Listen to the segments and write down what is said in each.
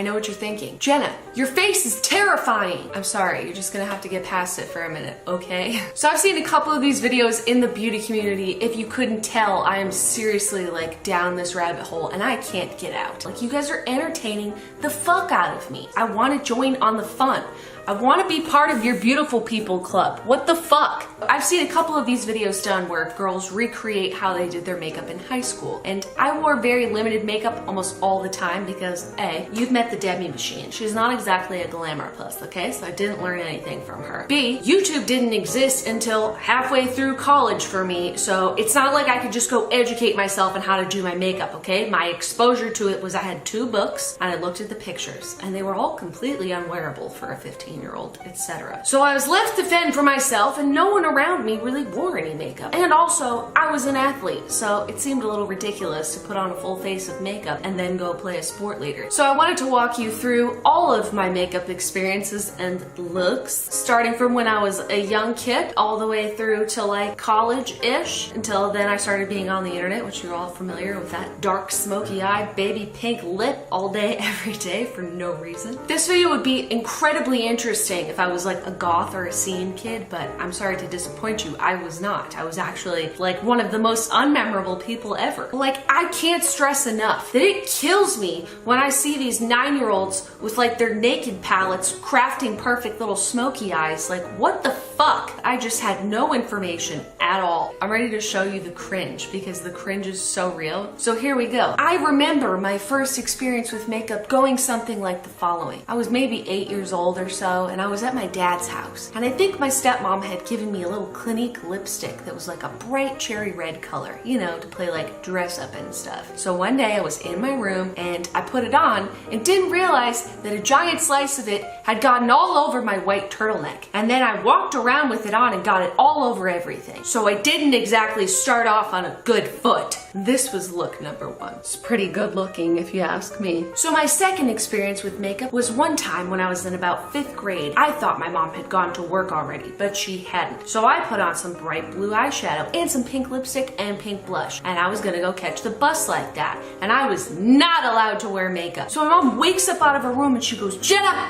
know what you're thinking. Jenna, your face is terrifying. I'm sorry, you're just gonna have to get past it for a minute, okay? So I've seen a couple of these videos in the beauty community. If you couldn't tell, I am seriously like down this rabbit hole and I can't get out. Like, you guys are entertaining the fuck out of me. I want to join on the fun. I want to be part of your beautiful people club. What the fuck? I've seen a couple of these videos done where girls recreate how they did their makeup in high school. And I wore very limited makeup almost all the time because A, you've met the Debbie machine. She's not exactly a glamour puss, okay? So I didn't learn anything from her. B, YouTube didn't exist until halfway through college for me. So it's not like I could just go educate myself on how to do my makeup, okay? My exposure to it was I had 2 books and I looked at the pictures and they were all completely unwearable for a 15-year-old, etc. So I was left to fend for myself and no one around me really wore any makeup. And also, I was an athlete, so it seemed a little ridiculous to put on a full face of makeup and then go play a sport later. So I wanted to walk you through all of my makeup experiences and looks, starting from when I was a young kid all the way through to like college-ish, until then I started being on the internet, which you're all familiar with, that dark smoky eye baby pink lip all day every day for no reason. This video would be incredibly interesting if I was like a goth or a scene kid, but I'm sorry to disappoint you, I was not. I was actually like one of the most unmemorable people ever. Like, I can't stress enough that it kills me when I see these 9-year-olds with like their naked palettes crafting perfect little smoky eyes. Like, what the fuck? I just had no information at all. I'm ready to show you the cringe because the cringe is so real. So here we go. I remember my first experience with makeup going something like the following. I was maybe 8 years old or so, and I was at my dad's house. And I think my stepmom had given me a little Clinique lipstick that was like a bright cherry red color, you know, to play like dress up and stuff. So one day I was in my room and I put it on and didn't realize that a giant slice of it had gotten all over my white turtleneck. And then I walked around with it on and got it all over everything. So I didn't exactly start off on a good foot. This was look number 1. It's pretty good looking if you ask me. So my second experience with makeup was one time when I was in about 5th grade. I thought my mom had gone to work already, but she hadn't. So I put on some bright blue eyeshadow and some pink lipstick and pink blush. And I was gonna go catch the bus like that. And I was not allowed to wear makeup. So my mom wakes up out of her room and she goes, "Jenna,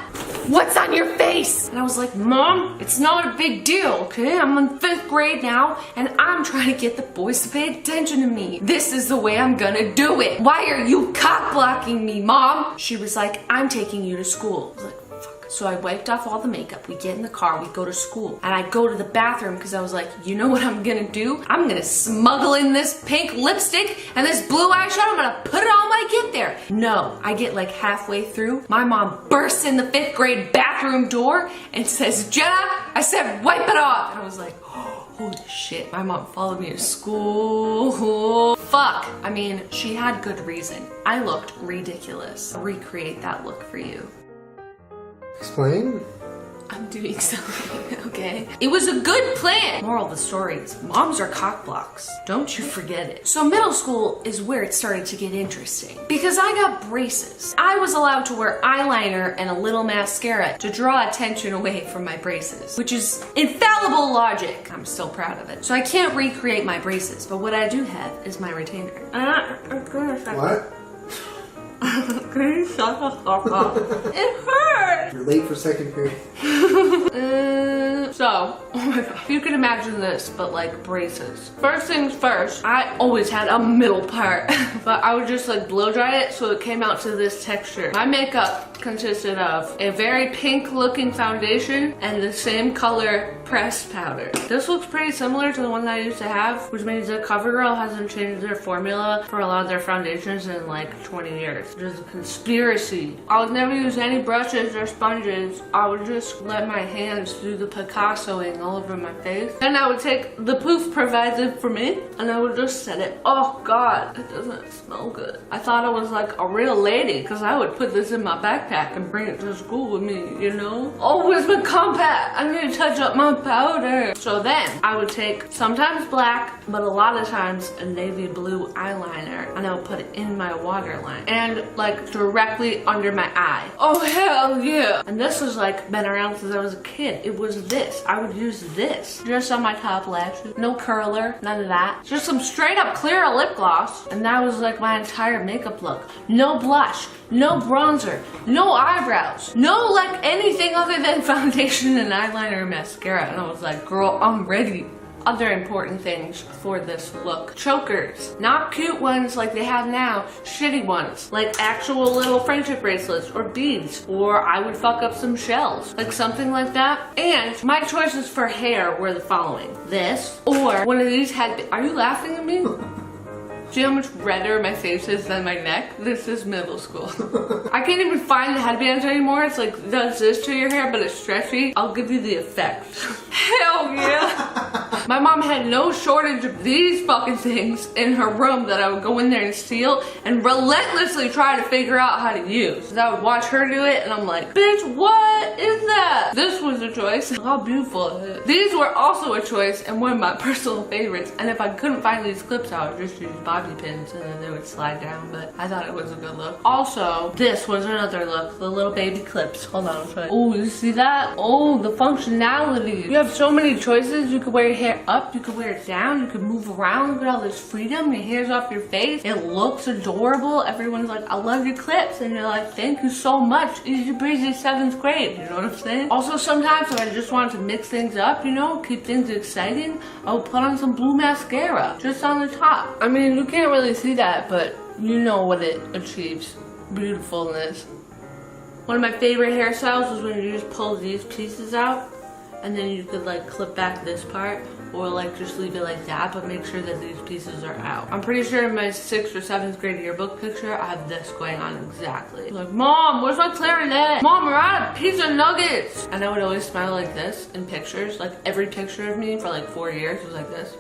what's on your face?" And I was like, "Mom, it's not a big deal, okay? I'm in 5th grade now and I'm trying to get the boys to pay attention to me. This is the way I'm gonna do it. Why are you cock blocking me, Mom?" She was like, "I'm taking you to school." I was like, fuck. So I wiped off all the makeup, we get in the car, we go to school, and I go to the bathroom because I was like, you know what I'm gonna do? I'm gonna smuggle in this pink lipstick and this blue eyeshadow, I'm gonna put it on when I get there. No, I get like halfway through, my mom bursts in the 5th grade bathroom door and says, "Jenna, I said wipe it off." And I was like, holy shit, my mom followed me to school. Fuck. I mean, she had good reason. I looked ridiculous. I'll recreate that look for you. Explain? I'm doing something, okay? It was a good plan. Moral of the story is moms are cock blocks. Don't you forget it. So middle school is where it started to get interesting because I got braces. I was allowed to wear eyeliner and a little mascara to draw attention away from my braces, which is infallible logic. I'm still proud of it. So I can't recreate my braces, but what I do have is my retainer. What? Can you shut the fuck up? It hurts! You're late for 2nd period. So, oh my god, you can imagine this, but like braces. First things first, I always had a middle part, but I would just like blow dry it so it came out to this texture. My makeup consisted of a very pink looking foundation and the same color pressed powder. This looks pretty similar to the one that I used to have, which means that CoverGirl hasn't changed their formula for a lot of their foundations in like 20 years. There's a conspiracy. I would never use any brushes or sponges. I would just let my hands do the Picassoing all over my face. Then I would take the poof provided for me and I would just set it. Oh god, it doesn't smell good. I thought I was like a real lady because I would put this in my backpack and bring it to school with me, you know? Oh, where's my compact? I need to touch up my powder. So then I would take sometimes black, but a lot of times a navy blue eyeliner, and I would put it in my waterline and like directly under my eye. Oh hell yeah. And this was like been around since I was a kid. It was this. I would use used this just on my top lashes. No curler, none of that. Just some straight up clear lip gloss. And that was like my entire makeup look. No blush, no bronzer, no eyebrows, no like anything other than foundation and eyeliner and mascara. And I was like, girl, I'm ready. Other important things for this look. Chokers. Not cute ones like they have now. Shitty ones. Like actual little friendship bracelets or beads. Or I would fuck up some shells. Like something like that. And my choices for hair were the following. This. Or one of these had... Are you laughing at me? Do you know how much redder my face is than my neck? This is middle school. I can't even find the headbands anymore. It's like, does this to your hair, but it's stretchy. I'll give you the effect. Hell yeah. My mom had no shortage of these fucking things in her room that I would go in there and steal and relentlessly try to figure out how to use. So I would watch her do it and I'm like, bitch, what is that? This was a choice. How beautiful is it? These were also a choice and one of my personal favorites. And if I couldn't find these clips, I would just use bobby pins and then they would slide down, but I thought it was a good look. Also, this was another look, the little baby clips. Hold on, I'll show you. Oh, you see that? Oh, the functionality. You have so many choices. You could wear your hair up, you could wear it down, you could move around, look at all this freedom, your hair's off your face. It looks adorable. Everyone's like, I love your clips, and you're like, thank you so much. Easy breezy 7th grade, you know what I'm saying? Also, sometimes if I just wanted to mix things up, you know, keep things exciting, I would put on some blue mascara, just on the top. I mean, you can't really see that, but you know what it achieves. Beautifulness. One of my favorite hairstyles is when you just pull these pieces out and then you could like clip back this part or like just leave it like that, but make sure that these pieces are out. I'm pretty sure in my 6th or 7th grade yearbook picture, I have this going on exactly. Like, Mom, where's my clarinet? Mom, we're out of pizza nuggets. And I would always smile like this in pictures. Like every picture of me for like 4 years was like this.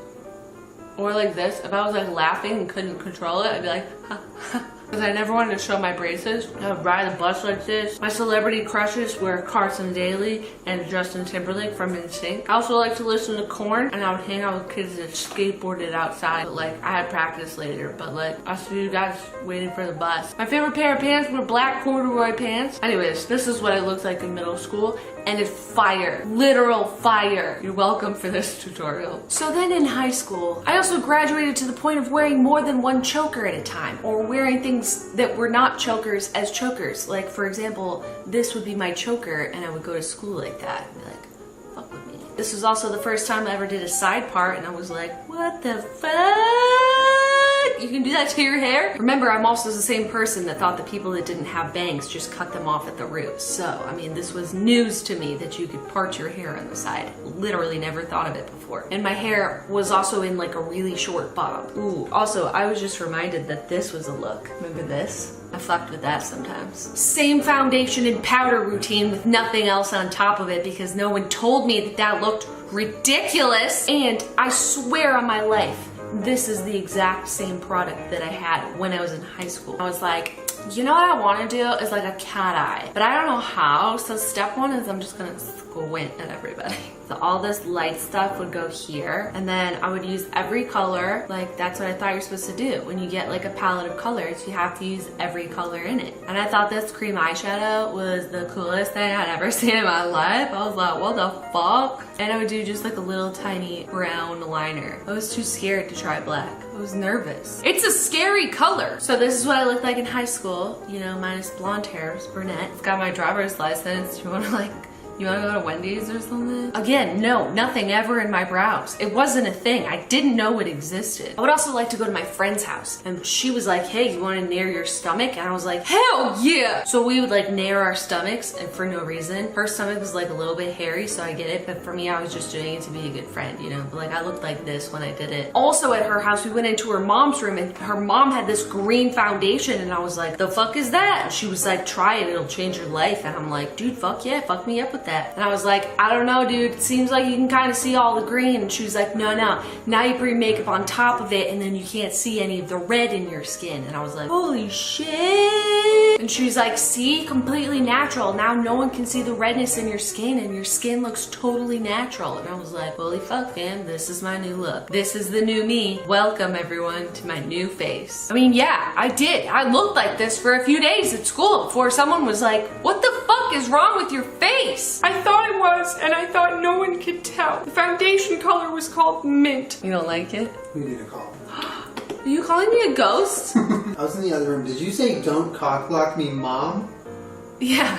Or like this. If I was like laughing and couldn't control it, I'd be like, ha, ha. Because I never wanted to show my braces. I would ride a bus like this. My celebrity crushes were Carson Daly and Justin Timberlake from NSYNC. I also like to listen to Korn, and I would hang out with kids that skateboarded outside. But like, I had practice later, but like, I see you guys waiting for the bus. My favorite pair of pants were black corduroy pants. Anyways, this is what I looked like in middle school, and it's fire. Literal fire. You're welcome for this tutorial. So then in high school, I also graduated to the point of wearing more than one choker at a time, or wearing things that were not chokers as chokers. Like for example, this would be my choker and I would go to school like that and be like, fuck with me. This was also the first time I ever did a side part and I was like, what the fuck? You can do that to your hair? Remember, I'm also the same person that thought that people that didn't have bangs just cut them off at the roots. So, I mean, this was news to me that you could part your hair on the side. Literally never thought of it before. And my hair was also in like a really short bob. Ooh. Also, I was just reminded that this was a look. Remember this? I fucked with that sometimes. Same foundation and powder routine with nothing else on top of it because no one told me that that looked ridiculous. And I swear on my life, this is the exact same product that I had when I was in high school. I was like, you know what I want to do is like a cat eye, but I don't know how. So step one is I'm just gonna squint at everybody. So all this light stuff would go here, and then I would use every color. Like that's what I thought you're supposed to do. When you get like a palette of colors, you have to use every color in it. And I thought this cream eyeshadow was the coolest thing I'd ever seen in my life. I was like, what the fuck? And I would do just like a little tiny brown liner. I was too scared to try black. I was nervous. It's a scary color. So this is what I looked like in high school, you know, minus blonde hair, brunette. I've got my driver's license. You wanna go to Wendy's or something? Again, no, nothing ever in my brows. It wasn't a thing. I didn't know it existed. I would also like to go to my friend's house, and she was like, hey, you wanna nair your stomach? And I was like, hell yeah! So we would like nair our stomachs, and for no reason. Her stomach was like a little bit hairy, so I get it, but for me, I was just doing it to be a good friend, you know? But like, I looked like this when I did it. Also at her house, we went into her mom's room, and her mom had this green foundation, and I was like, the fuck is that? And she was like, try it, it'll change your life. And I'm like, dude, fuck yeah, fuck me up with that. And I was like, I don't know, dude, it seems like you can kind of see all the green. And she was like, no, now you put your makeup on top of it and then you can't see any of the red in your skin. And I was like, holy shit. And she was like, see, completely natural. Now no one can see the redness in your skin and your skin looks totally natural. And I was like, holy fuck, fam, this is my new look. This is the new me. Welcome everyone to my new face. I mean, yeah, I did. I looked like this for a few days at school before someone was like, what the fuck fuck is wrong with your face? I thought it was, and I thought no one could tell. The foundation color was called mint. You don't like it? Who did you call? Are you calling me a ghost? I was in the other room. Did you say don't cock block me, Mom? Yeah.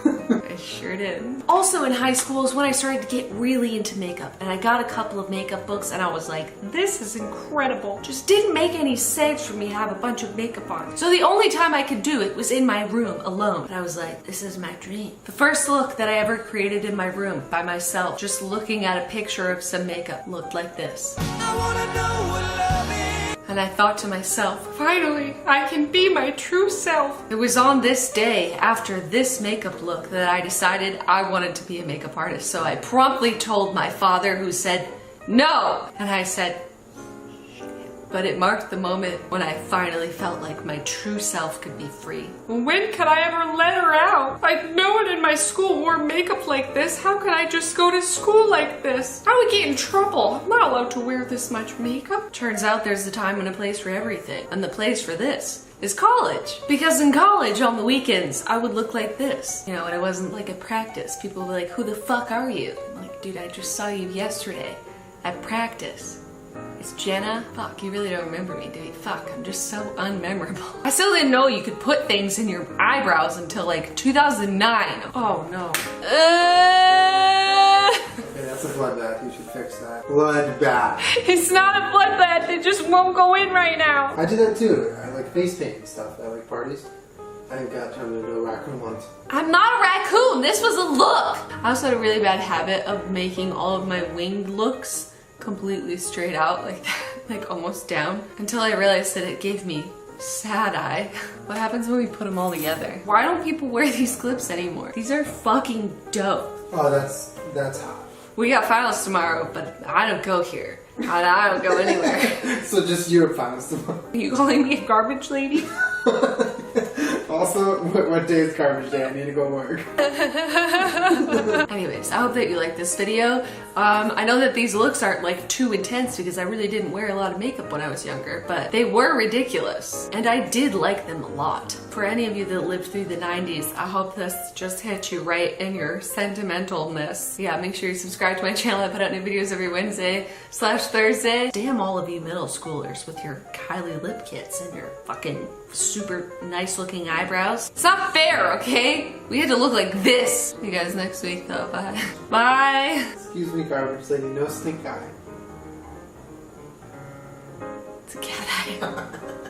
I sure did. Also in high school is when I started to get really into makeup, and I got a couple of makeup books and I was like, This is incredible. just didn't make any sense for me to have a bunch of makeup on. So the only time I could do it was in my room alone. And I was like, this is my dream. The first look that I ever created in my room by myself, just looking at a picture of some makeup, looked like this. I wanna know what love is. And I thought to myself, Finally, I can be my true self. it was on this day after this makeup look that I decided I wanted to be a makeup artist. So I promptly told my father, who said no. And I said, but it marked the moment when I finally felt like my true self could be free. When could I ever let her out? Like, no one in my school wore makeup like this. How could I just go to school like this? I would get in trouble. I'm not allowed to wear this much makeup. Turns out there's a time and a place for everything. And the place for this is college. Because in college, on the weekends, I would look like this. You know, and it wasn't like a practice. People would be like, who the fuck are you? I'm like, dude, I just saw you yesterday at practice. It's Jenna. Fuck, you really don't remember me, do you? Fuck, I'm just so unmemorable. I still didn't know you could put things in your eyebrows until like 2009. Oh no. Okay, that's a bloodbath. You should fix that. Bloodbath. It's not a bloodbath. It just won't go in right now. I do that too. I like face paint and stuff. I like parties. I think got turned into a raccoon once. I'm not a raccoon. This was a look. I also had a really bad habit of making all of my winged looks completely straight out like that, like almost down, until I realized that it gave me sad eye. What happens when we put them all together? Why don't people wear these clips anymore? These are fucking dope. Oh, that's hot. We got finals tomorrow, but I don't go here. I don't go anywhere. So just your finals tomorrow. Are you calling me a garbage lady? Also, what day is garbage day? I need to go work. Anyways, I hope that you like this video. I know that these looks aren't like too intense because I really didn't wear a lot of makeup when I was younger, but they were ridiculous. And I did like them a lot. For any of you that lived through the 90s, I hope this just hit you right in your sentimentalness. Yeah, make sure you subscribe to my channel. I put out new videos every Wednesday/Thursday. Damn all of you middle schoolers with your Kylie lip kits and your fucking super nice looking eyebrows. It's not fair, okay? We had to look like this. See you guys next week though. Bye. Bye. Excuse me, garbage lady. No stink eye. It's a cat eye.